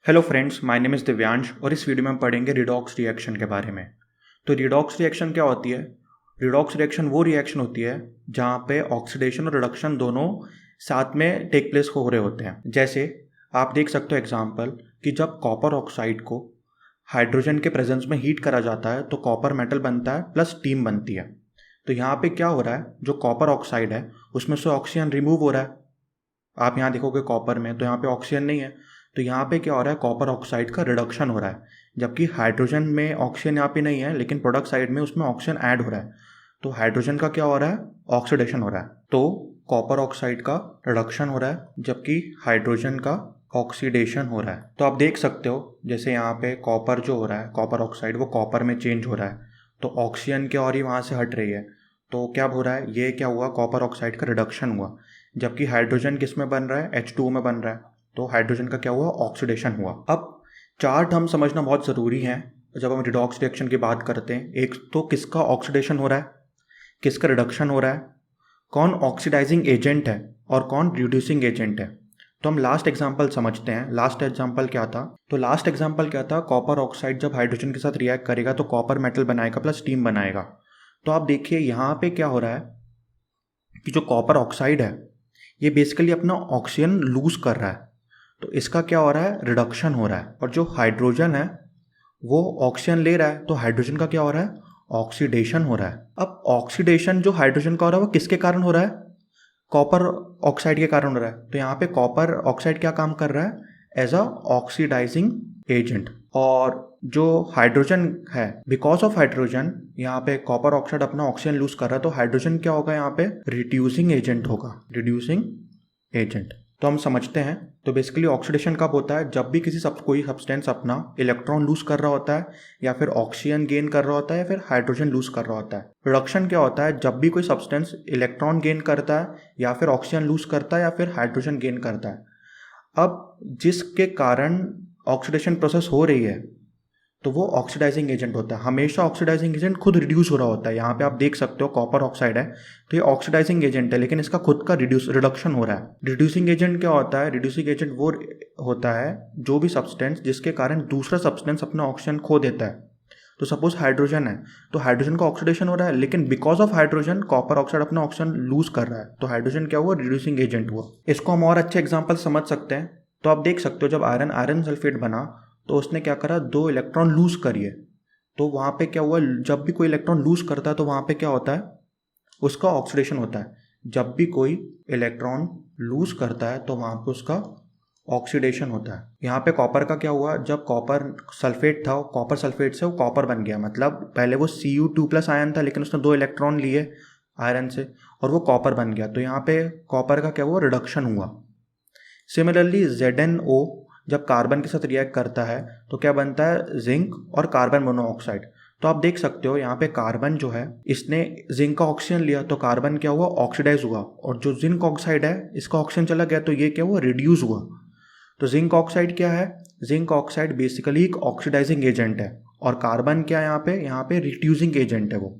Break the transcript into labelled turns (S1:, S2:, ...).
S1: Hello friends, my name is Divyansh और इस video में हम पढ़ेंगे रिडॉक्स रिएक्शन के बारे में। तो रिडॉक्स रिएक्शन क्या होती है? रिडॉक्स रिएक्शन वो रिएक्शन होती है जहाँ पे ऑक्सीडेशन और रिडक्शन दोनों साथ में टेक प्लेस हो रहे होते हैं। जैसे आप देख सकते हो एग्जांपल कि जब कॉपर ऑक्साइड को हाइड्रोजन के प्रेजेंस में हीट करा जाता है तो कॉपर मेटल बनता है प्लस स्टीम बनती है। तो यहाँ पे क्या हो रहा है, जो कॉपर ऑक्साइड है उसमें से ऑक्सीजन रिमूव हो रहा है। आप यहाँ देखोगे कॉपर में तो यहाँ पे ऑक्सीजन नहीं है, तो यहाँ पे क्या हो रहा है, कॉपर ऑक्साइड का रिडक्शन हो रहा है। जबकि हाइड्रोजन में ऑक्सीजन यहाँ पे नहीं है लेकिन प्रोडक्ट साइड में उसमें ऑक्सीजन ऐड हो रहा है, तो हाइड्रोजन का क्या हो रहा है, ऑक्सीडेशन हो रहा है। तो कॉपर ऑक्साइड का रिडक्शन हो रहा है जबकि हाइड्रोजन का ऑक्सीडेशन हो रहा है। तो आप देख सकते हो जैसे यहाँ पे कॉपर जो हो रहा है, कॉपर ऑक्साइड वो कॉपर में चेंज हो रहा है, तो ऑक्सीजन की और ही वहाँ से हट रही है। तो क्या हो रहा है, ये क्या हुआ, कॉपर ऑक्साइड का रिडक्शन हुआ। जबकि हाइड्रोजन किस में बन रहा है, H2O में बन रहा है, तो हाइड्रोजन का क्या हुआ, ऑक्सीडेशन हुआ। अब चार टर्म समझना बहुत ज़रूरी है जब हम रिडॉक्स रिएक्शन की बात करते हैं। एक तो किसका ऑक्सीडेशन हो रहा है, किसका रिडक्शन हो रहा है, कौन ऑक्सीडाइजिंग एजेंट है और कौन रिड्यूसिंग एजेंट है। तो हम लास्ट एग्जांपल समझते हैं। लास्ट एग्जांपल क्या था, तो लास्ट एग्जांपल क्या था, कॉपर ऑक्साइड जब हाइड्रोजन के साथ रिएक्ट करेगा तो कॉपर मेटल बनाएगा प्लस स्टीम बनाएगा। तो आप देखिए यहाँ पे क्या हो रहा है कि जो कॉपर ऑक्साइड है ये बेसिकली अपना ऑक्सीजन लूज कर रहा है, तो इसका क्या हो रहा है, रिडक्शन हो रहा है। और जो हाइड्रोजन है वो ऑक्सीजन ले रहा है, तो हाइड्रोजन का क्या हो रहा है, ऑक्सीडेशन हो रहा है। अब ऑक्सीडेशन जो हाइड्रोजन का हो रहा है वो किसके कारण हो रहा है, कॉपर ऑक्साइड के कारण हो रहा है। तो यहाँ पे कॉपर ऑक्साइड क्या काम कर रहा है, एज अ ऑक्सीडाइजिंग एजेंट। और जो हाइड्रोजन है, बिकॉज ऑफ हाइड्रोजन यहाँ पे कॉपर ऑक्साइड अपना ऑक्सीजन लूज कर रहा है, तो हाइड्रोजन क्या होगा, यहाँ पे रिड्यूसिंग एजेंट होगा, रिड्यूसिंग एजेंट। तो हम समझते हैं, तो बेसिकली ऑक्सीडेशन कब होता है, जब भी कोई सब्सटेंस अपना इलेक्ट्रॉन लूज कर रहा होता है या फिर ऑक्सीजन गेन कर रहा होता है या फिर हाइड्रोजन लूज कर रहा होता है। रिडक्शन क्या होता है, जब भी कोई सब्सटेंस इलेक्ट्रॉन गेन करता है या फिर ऑक्सीजन लूज करता है या फिर हाइड्रोजन गेन करता है। अब जिसके कारण ऑक्सीडेशन प्रोसेस हो रही है तो वो ऑक्सीडाइजिंग एजेंट होता है। हमेशा ऑक्सीडाइजिंग एजेंट खुद रिड्यूस हो रहा होता है। यहाँ पे आप देख सकते हो कॉपर ऑक्साइड है तो ये ऑक्सीडाइजिंग एजेंट है लेकिन इसका खुद का रिडक्शन हो रहा है। रिड्यूसिंग एजेंट क्या होता है, रिड्यूसिंग एजेंट वो होता है जो भी सब्सटेंस जिसके कारण दूसरा सब्सटेंस अपना ऑक्सीजन खो देता है। तो सपोज हाइड्रोजन है तो हाइड्रोजन का ऑक्सीडेशन हो रहा है लेकिन because of hydrogen copper oxide अपना ऑक्सीजन लूज कर रहा है, तो हाइड्रोजन क्या हुआ, रिड्यूसिंग एजेंट हुआ। इसको हम और अच्छे एग्जाम्पल समझ सकते हैं। तो आप देख सकते हो जब आयरन सल्फेट बना तो उसने क्या करा, 2 इलेक्ट्रॉन लूज करिए, तो वहाँ पे क्या हुआ, जब भी कोई इलेक्ट्रॉन लूज करता है तो वहाँ पे क्या होता है, उसका ऑक्सीडेशन होता है। जब भी कोई इलेक्ट्रॉन लूज करता है तो वहाँ पे उसका ऑक्सीडेशन होता है। यहाँ पे कॉपर का क्या हुआ, जब कॉपर सल्फेट था, कॉपर सल्फेट से वो कॉपर बन गया, मतलब पहले वो Cu2+ आयन था लेकिन उसने 2 इलेक्ट्रॉन लिए आयरन से और वो कॉपर बन गया, तो यहाँ पे कॉपर का क्या हुआ, रिडक्शन हुआ। सिमिलरली ZnO जब कार्बन के साथ रिएक्ट करता है तो क्या बनता है, जिंक और कार्बन मोनोऑक्साइड। तो आप देख सकते हो यहाँ पे कार्बन जो है इसने जिंक का ऑक्सीजन लिया तो कार्बन क्या हुआ, ऑक्सीडाइज हुआ, और जो जिंक ऑक्साइड है इसका ऑक्सीजन चला गया तो ये क्या हुआ, रिड्यूस हुआ। तो जिंक ऑक्साइड क्या है, जिंक ऑक्साइड बेसिकली एक ऑक्सीडाइजिंग एजेंट है और कार्बन क्या है, यहाँ पे रिड्यूसिंग एजेंट है वो।